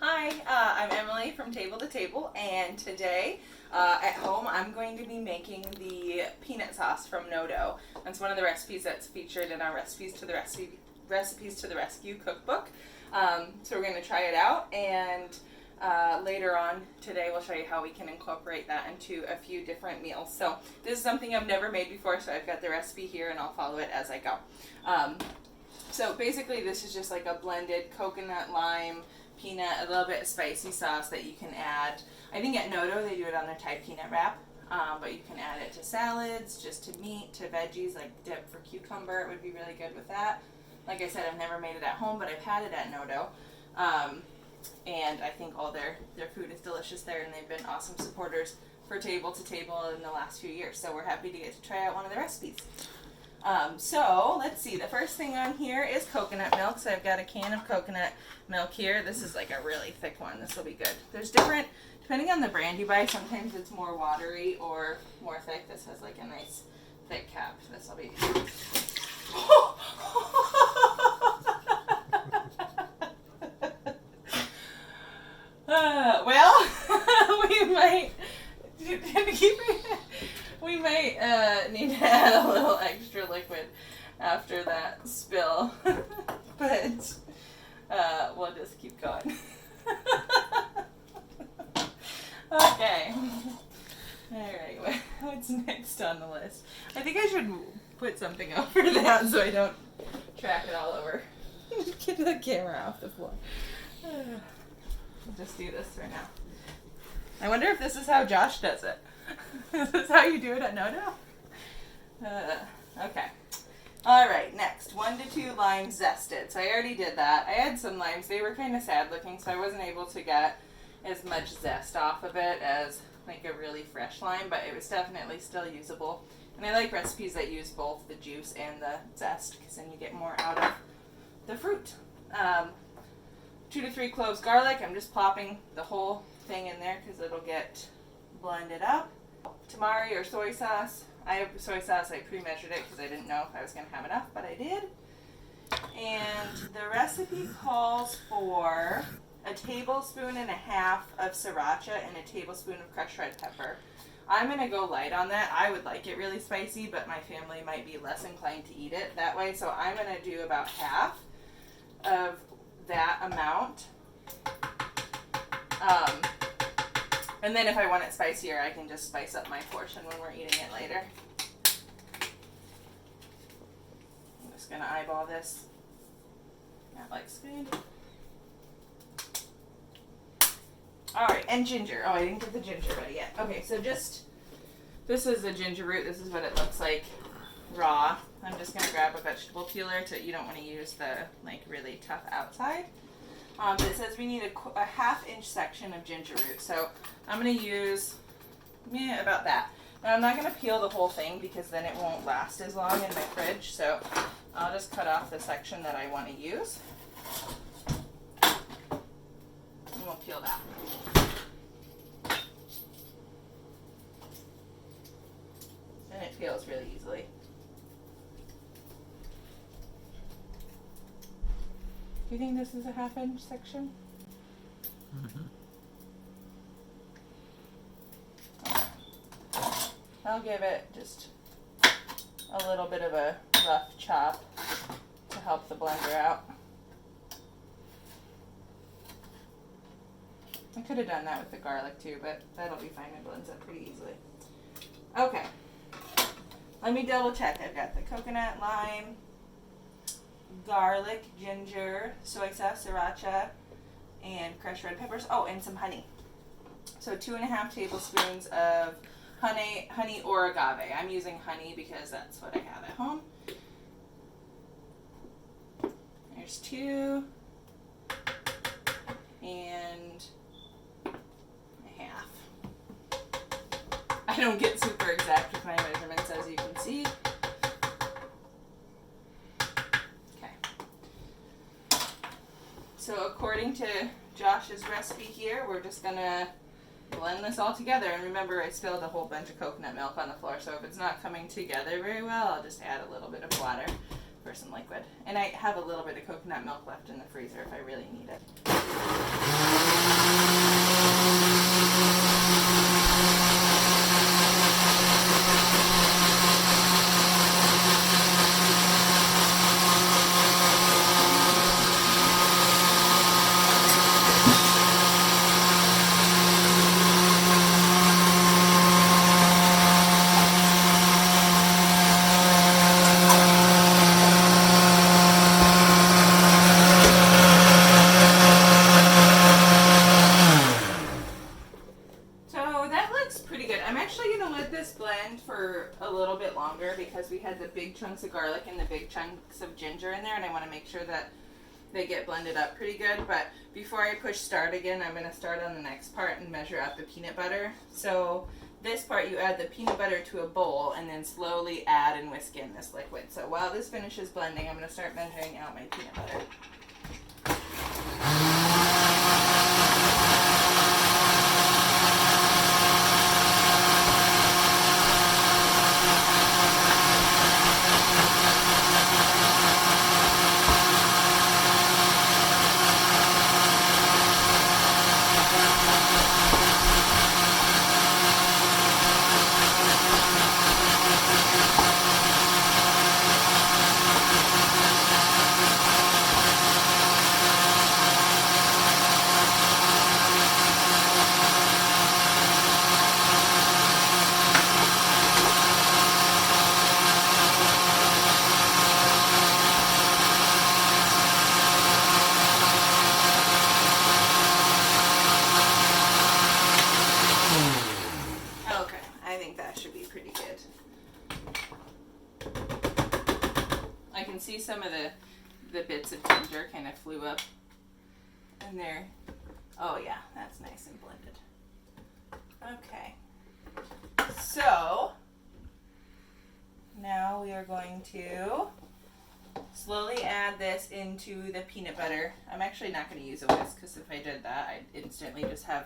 Hi, I'm Emily from Table to Table, and today at home I'm going to be making the peanut sauce from Nodo. That's one of the recipes that's featured in our Recipes to the Rescue cookbook. So we're going to try it out, and later on today we'll show you how we can incorporate that into a few different meals. So this is something I've never made before, so I've got the recipe here and I'll follow it as I go. So basically this is just like a blended coconut, lime, peanut, a little bit of spicy sauce that you can add. I think at Nodo they do it on their Thai peanut wrap, but you can add it to salads, just to meat, to veggies, like dip for cucumber. It would be really good with that. Like I said, I've never made it at home, but I've had it at Nodo. And I think all their food is delicious there, and they've been awesome supporters for Table to Table in the last few years. So we're happy to get to try out one of the recipes. So let's see, the first thing on here is coconut milk. So I've got a can of coconut milk here. This is like a really thick one. This will be good. There's different, depending on the brand you buy, sometimes it's more watery or more thick. This has like a nice thick cap. This will be... well, we might need to add a little extra liquid after that spill, but we'll just keep going. Okay. Alright, what's next on the list? I think I should put something over that so I don't track it all over. Get the camera off the floor. I'll just do this for now. I wonder if this is how Josh does it. Is this how you do it at Nodo? Okay. Alright, next. 1 to 2 limes zested. So I already did that. I had some limes. They were kind of sad looking, so I wasn't able to get as much zest off of it as like a really fresh lime, but it was definitely still usable. And I like recipes that use both the juice and the zest, because then you get more out of the fruit. 2 to 3 cloves garlic. I'm just plopping the whole thing in there because it'll get blended up. Tamari or soy sauce. I have soy sauce. I pre-measured it because I didn't know if I was going to have enough, but I did. And the recipe calls for a tablespoon and a half of sriracha and a tablespoon of crushed red pepper. I'm going to go light on that. I would like it really spicy, but my family might be less inclined to eat it that way, so I'm going to do about half of that amount. And then if I want it spicier, I can just spice up my portion when we're eating it later. I'm just going to eyeball this. That looks good. Alright, and ginger. Oh, I didn't get the ginger ready yet. Okay, so this is the ginger root. This is what it looks like raw. I'm just going to grab a vegetable peeler. You don't want to use the like really tough outside. But it says we need a half-inch section of ginger root. So I'm going to use about that. Now I'm not going to peel the whole thing because then it won't last as long in my fridge. So I'll just cut off the section that I want to use. And we'll peel that. And it peels really easily. Do you think this is a half-inch section? Mm-hmm. I'll give it just a little bit of a rough chop to help the blender out. I could have done that with the garlic too, but that'll be fine. It blends up pretty easily. Okay. Let me double check. I've got the coconut, lime, garlic, ginger, soy sauce, sriracha, and crushed red peppers. Oh, and some honey. So 2.5 tablespoons of honey or agave. I'm using honey because that's what I have at home. There's 2 and a half. I don't get super exact with my measurements, as you can see. So according to Josh's recipe here, we're just going to blend this all together. And remember, I spilled a whole bunch of coconut milk on the floor, so if it's not coming together very well, I'll just add a little bit of water for some liquid. And I have a little bit of coconut milk left in the freezer if I really need it. for a little bit longer because we had the big chunks of garlic and the big chunks of ginger in there, and I want to make sure that they get blended up pretty good. But before I push start again, I'm going to start on the next part and measure out the peanut butter. So this part, you add the peanut butter to a bowl and then slowly add and whisk in this liquid. So while this finishes blending, I'm going to start measuring out my peanut butter. See some of the bits of ginger kind of flew up in there. Oh yeah, that's nice and blended. Okay, so now we are going to slowly add this into the peanut butter. I'm actually not going to use a whisk because if I did that, I'd instantly just have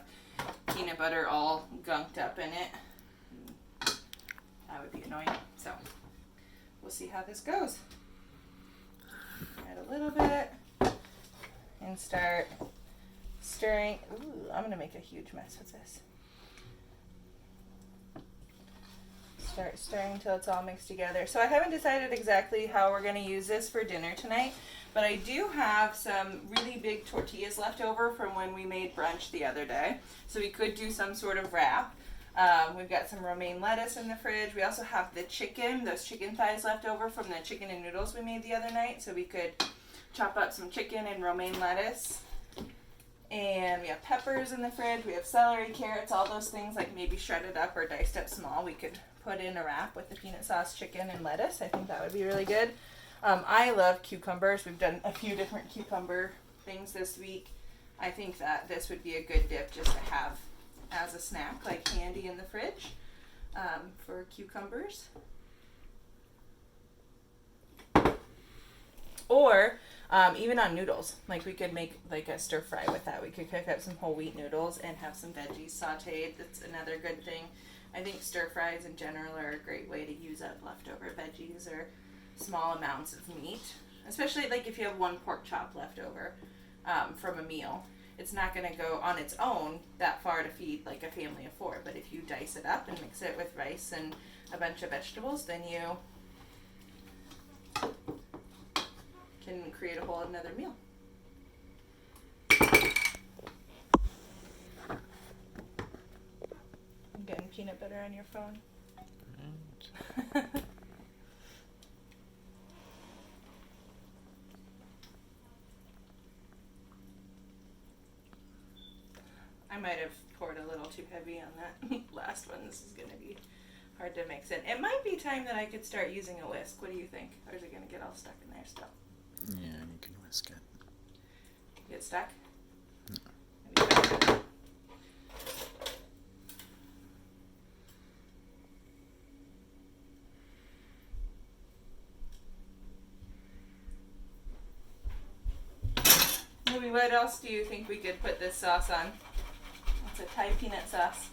peanut butter all gunked up in it. That would be annoying. So we'll see how this goes. Add a little bit and start stirring. Ooh, I'm going to make a huge mess with this. Start stirring until it's all mixed together. So I haven't decided exactly how we're going to use this for dinner tonight, but I do have some really big tortillas left over from when we made brunch the other day. So we could do some sort of wrap. We've got some romaine lettuce in the fridge. We also have the chicken, those chicken thighs left over from the chicken and noodles we made the other night. So we could chop up some chicken and romaine lettuce. And we have peppers in the fridge. We have celery, carrots, all those things like maybe shredded up or diced up small. We could put in a wrap with the peanut sauce, chicken, and lettuce. I think that would be really good. I love cucumbers. We've done a few different cucumber things this week. I think that this would be a good dip just to have as a snack, like handy in the fridge for cucumbers. Or even on noodles, like we could make like a stir fry with that. We could cook up some whole wheat noodles and have some veggies sauteed. That's another good thing. I think stir fries in general are a great way to use up leftover veggies or small amounts of meat, especially like if you have one pork chop left over from a meal. It's not going to go on its own that far to feed like a family of 4, but if you dice it up and mix it with rice and a bunch of vegetables, then you can create a whole another meal. I'm getting peanut butter on your phone. Right. I might have poured a little too heavy on that last one. This is going to be hard to mix in. It might be time that I could start using a whisk. What do you think? Or is it going to get all stuck in there still? Yeah, you can whisk it. Get stuck? No. Maybe what else do you think we could put this sauce on? It's a Thai peanut sauce.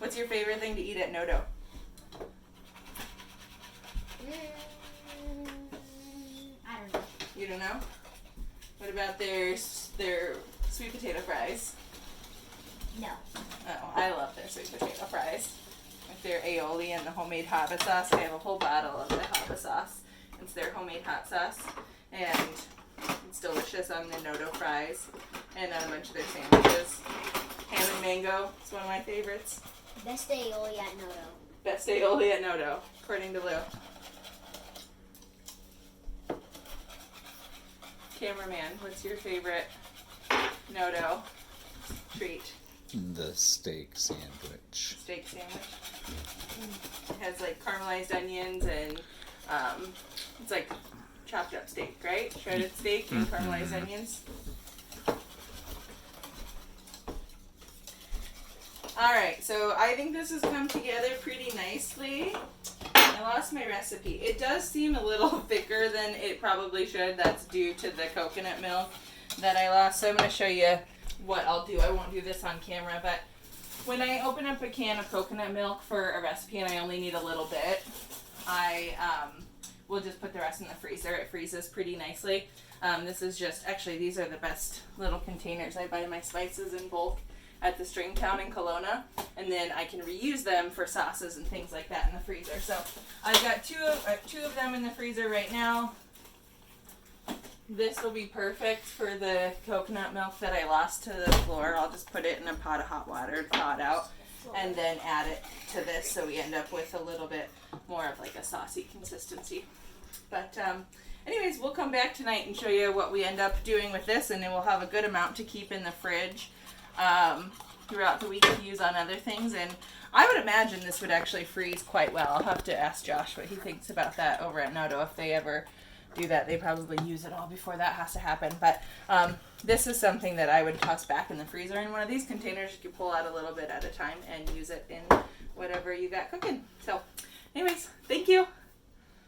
What's your favorite thing to eat at Nodo? I don't know. You don't know? What about their sweet potato fries? No. Oh, I love their sweet potato fries. With their aioli and the homemade haba sauce. I have a whole bottle of the haba sauce. It's their homemade hot sauce. And it's delicious on the Nodo fries and on a bunch of their sandwiches. Ham and mango is one of my favorites. Best aioli at Nodo. Best aioli at Nodo, according to Lou. Cameraman, what's your favorite Nodo treat? The steak sandwich. Steak sandwich. It has like caramelized onions and it's like chopped up steak, right? Shredded steak and caramelized onions. Alright, so I think this has come together pretty nicely. I lost my recipe. It does seem a little thicker than it probably should. That's due to the coconut milk that I lost. So I'm going to show you what I'll do. I won't do this on camera, but when I open up a can of coconut milk for a recipe and I only need a little bit, I will just put the rest in the freezer. It freezes pretty nicely. This is just, actually these are the best little containers. I buy my spices in bulk at the Stringtown in Kelowna, and then I can reuse them for sauces and things like that in the freezer. So I've got two of them in the freezer right now. This will be perfect for the coconut milk that I lost to the floor. I'll just put it in a pot of hot water, thaw it out, and then add it to this so we end up with a little bit more of like a saucy consistency. But anyways, we'll come back tonight and show you what we end up doing with this, and then we'll have a good amount to keep in the fridge throughout the week to use on other things. And I would imagine this would actually freeze quite well. I'll have to ask Josh what he thinks about that over at Nodo. If they ever do that, they probably use it all before that has to happen. But this is something that I would toss back in the freezer in one of these containers. You can pull out a little bit at a time and use it in whatever you got cooking. So anyways, thank you.